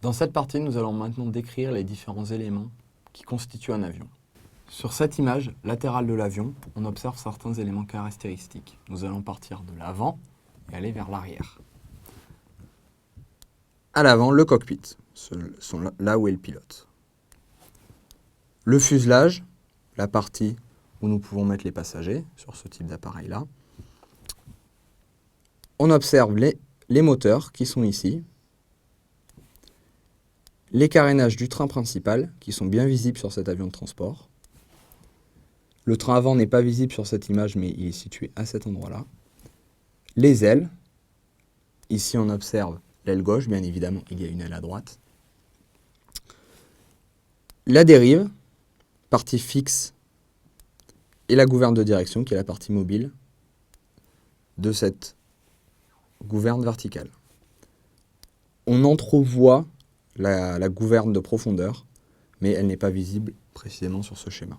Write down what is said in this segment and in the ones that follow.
Dans cette partie, nous allons maintenant décrire les différents éléments qui constituent un avion. Sur cette image latérale de l'avion, on observe certains éléments caractéristiques. Nous allons partir de l'avant et aller vers l'arrière. À l'avant, le cockpit, là où est le pilote. Le fuselage, la partie où nous pouvons mettre les passagers sur ce type d'appareil-là. On observe les moteurs qui sont ici. Les carénages du train principal qui sont bien visibles sur cet avion de transport. Le train avant n'est pas visible sur cette image, mais il est situé à cet endroit-là. Les ailes. Ici, on observe l'aile gauche, bien évidemment, il y a une aile à droite. La dérive, partie fixe, et la gouverne de direction, qui est la partie mobile de cette gouverne verticale. On entrevoit la gouverne de profondeur, mais elle n'est pas visible précisément sur ce schéma.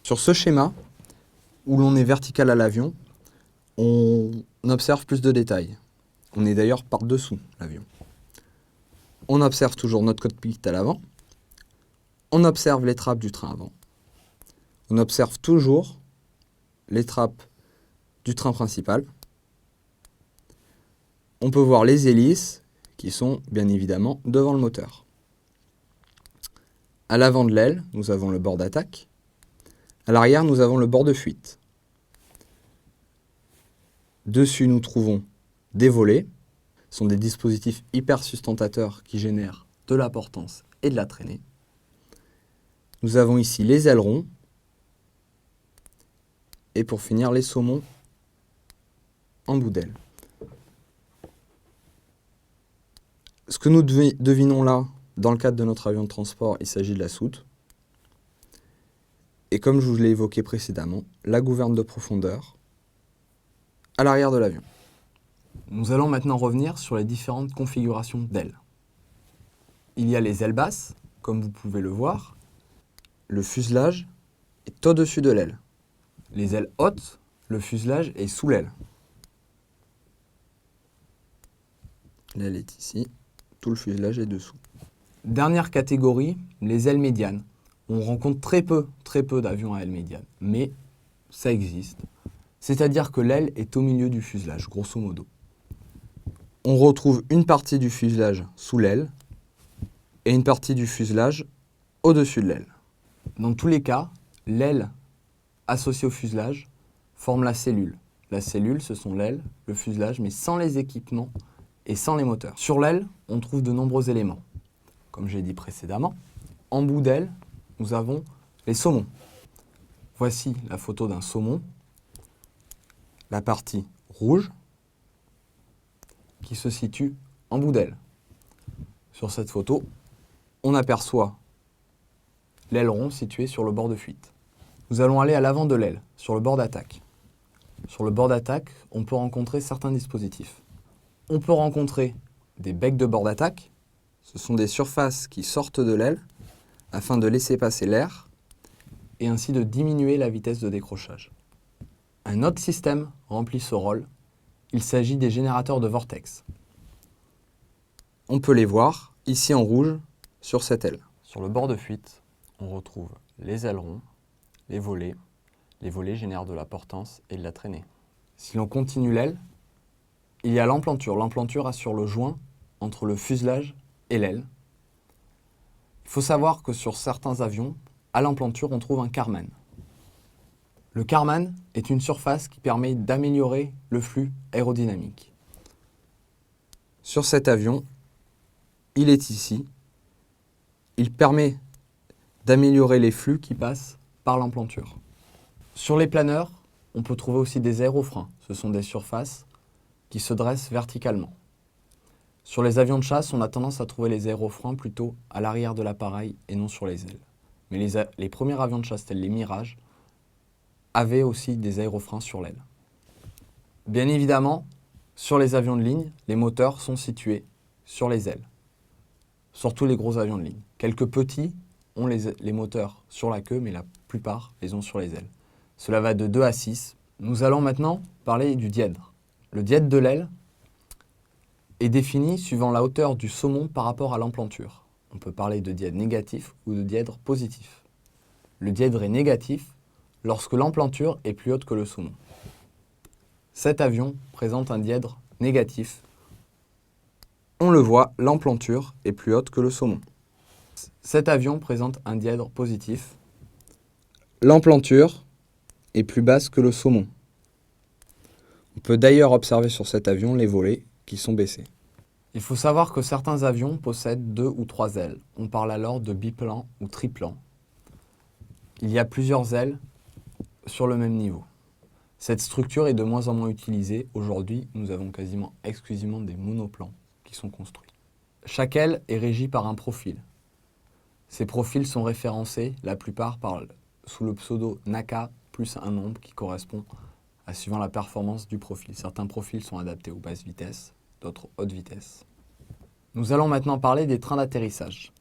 Sur ce schéma, où l'on est vertical à l'avion, on observe plus de détails. On est d'ailleurs par-dessous l'avion. On observe toujours notre cockpit à l'avant. On observe les trappes du train avant. On observe toujours les trappes du train principal. On peut voir les hélices qui sont bien évidemment devant le moteur. À l'avant de l'aile, nous avons le bord d'attaque. À l'arrière, nous avons le bord de fuite. Dessus, nous trouvons des volets. Ce sont des dispositifs hyper sustentateurs qui génèrent de la portance et de la traînée. Nous avons ici les ailerons. Et pour finir, les saumons en bout d'aile. Ce que nous devinons là, dans le cadre de notre avion de transport, il s'agit de la soute. Et comme je vous l'ai évoqué précédemment, la gouverne de profondeur à l'arrière de l'avion. Nous allons maintenant revenir sur les différentes configurations d'ailes. Il y a les ailes basses, comme vous pouvez le voir. Le fuselage est au-dessus de l'aile. Les ailes hautes, le fuselage est sous l'aile. L'aile est ici, tout le fuselage est dessous. Dernière catégorie, les ailes médianes. On rencontre très peu d'avions à aile médiane, mais ça existe. C'est-à-dire que l'aile est au milieu du fuselage, grosso modo. On retrouve une partie du fuselage sous l'aile et une partie du fuselage au-dessus de l'aile. Dans tous les cas, l'aile associée au fuselage forme la cellule. La cellule, ce sont l'aile, le fuselage, mais sans les équipements et sans les moteurs. Sur l'aile, on trouve de nombreux éléments. Comme j'ai dit précédemment, en bout d'aile, nous avons les saumons. Voici la photo d'un saumon. La partie rouge qui se situe en bout d'aile. Sur cette photo, on aperçoit l'aileron situé sur le bord de fuite. Nous allons aller à l'avant de l'aile, sur le bord d'attaque. Sur le bord d'attaque, on peut rencontrer certains dispositifs. On peut rencontrer des becs de bord d'attaque. Ce sont des surfaces qui sortent de l'aile afin de laisser passer l'air et ainsi de diminuer la vitesse de décrochage. Un autre système remplit ce rôle. Il s'agit des générateurs de vortex. On peut les voir ici en rouge sur cette aile. Sur le bord de fuite, on retrouve les ailerons, les volets. Les volets génèrent de la portance et de la traînée. Si l'on continue l'aile, il y a l'emplanture. L'emplanture assure le joint entre le fuselage et l'aile. Il faut savoir que sur certains avions, à l'emplanture, on trouve un carman. Le carman est une surface qui permet d'améliorer le flux aérodynamique. Sur cet avion, il est ici. Il permet d'améliorer les flux qui passent par l'emplanture. Sur les planeurs, on peut trouver aussi des aérofreins. Ce sont des surfaces qui se dressent verticalement. Sur les avions de chasse, on a tendance à trouver les aérofreins plutôt à l'arrière de l'appareil et non sur les ailes. Mais les premiers avions de chasse, tels les Mirage, avaient aussi des aérofreins sur l'aile. Bien évidemment, sur les avions de ligne, les moteurs sont situés sur les ailes. Surtout les gros avions de ligne. Quelques petits ont les moteurs sur la queue, mais la plupart les ont sur les ailes. Cela va de 2 à 6. Nous allons maintenant parler du dièdre. Le dièdre de l'aile est défini suivant la hauteur du saumon par rapport à l'emplanture. On peut parler de dièdre négatif ou de dièdre positif. Le dièdre est négatif lorsque l'emplanture est plus haute que le saumon. Cet avion présente un dièdre négatif. On le voit, l'emplanture est plus haute que le saumon. Cet avion présente un dièdre positif. L'emplanture est plus basse que le saumon. On peut d'ailleurs observer sur cet avion les volets qui sont baissés. Il faut savoir que certains avions possèdent 2 ou 3 ailes. On parle alors de biplan ou triplan. Il y a plusieurs ailes sur le même niveau. Cette structure est de moins en moins utilisée. Aujourd'hui, nous avons quasiment exclusivement des monoplans qui sont construits. Chaque aile est régie par un profil. Ces profils sont référencés, la plupart sous le pseudo NACA plus un nombre qui correspond à suivant la performance du profil. Certains profils sont adaptés aux basses vitesses, d'autres hautes vitesses. Nous allons maintenant parler des trains d'atterrissage.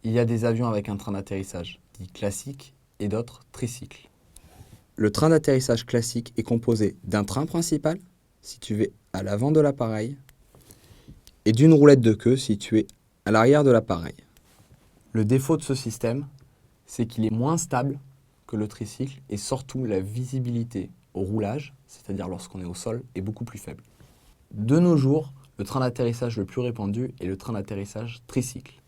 Il y a des avions avec un train d'atterrissage dit classique et d'autres tricycles. Le train d'atterrissage classique est composé d'un train principal situé à l'avant de l'appareil et d'une roulette de queue située à l'arrière de l'appareil. Le défaut de ce système, c'est qu'il est moins stable que le tricycle et surtout la visibilité au roulage, c'est-à-dire lorsqu'on est au sol, est beaucoup plus faible. De nos jours, le train d'atterrissage le plus répandu est le train d'atterrissage tricycle.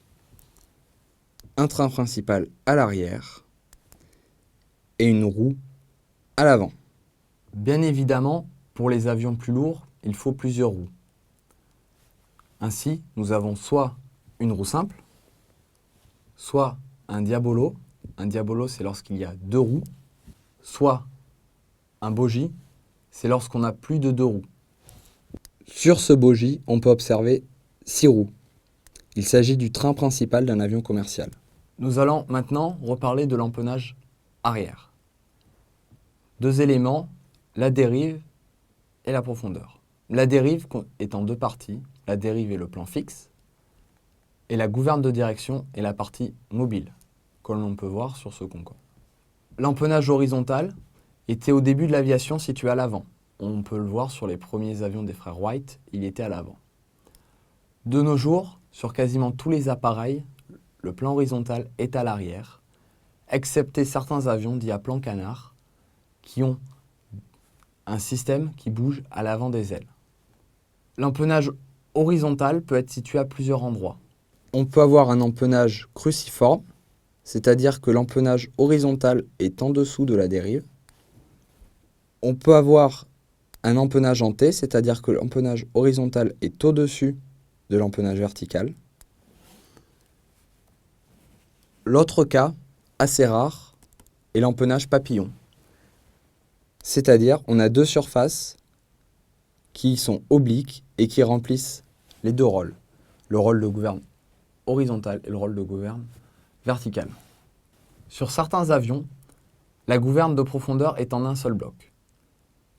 Un train principal à l'arrière et une roue à l'avant. Bien évidemment, pour les avions plus lourds, il faut plusieurs roues. Ainsi, nous avons soit une roue simple, soit un diabolo. Un diabolo, c'est lorsqu'il y a 2 roues, soit un bogie, c'est lorsqu'on a plus de 2 roues. Sur ce bogie, on peut observer 6 roues. Il s'agit du train principal d'un avion commercial. Nous allons maintenant reparler de l'empennage arrière. 2 éléments, la dérive et la profondeur. La dérive est en 2 parties. La dérive est le plan fixe et la gouverne de direction est la partie mobile, comme l'on peut voir sur ce concours. L'empennage horizontal était au début de l'aviation situé à l'avant. On peut le voir sur les premiers avions des frères Wright, il était à l'avant. De nos jours, sur quasiment tous les appareils, le plan horizontal est à l'arrière, excepté certains avions dits à plan canard, qui ont un système qui bouge à l'avant des ailes. L'empennage horizontal peut être situé à plusieurs endroits. On peut avoir un empennage cruciforme, c'est-à-dire que l'empennage horizontal est en dessous de la dérive. On peut avoir un empennage en T, c'est-à-dire que l'empennage horizontal est au-dessus de l'empennage vertical. L'autre cas, assez rare, est l'empennage papillon. C'est-à-dire on a 2 surfaces qui sont obliques et qui remplissent les 2 rôles. Le rôle de gouverne horizontal et le rôle de gouverne vertical. Sur certains avions, la gouverne de profondeur est en un seul bloc.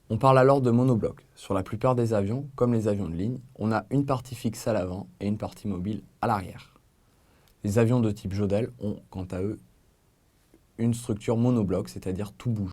On parle alors de monobloc. Sur la plupart des avions, comme les avions de ligne, on a une partie fixe à l'avant et une partie mobile à l'arrière. Les avions de type Jodel ont, quant à eux, une structure monobloc, c'est-à-dire tout bouge.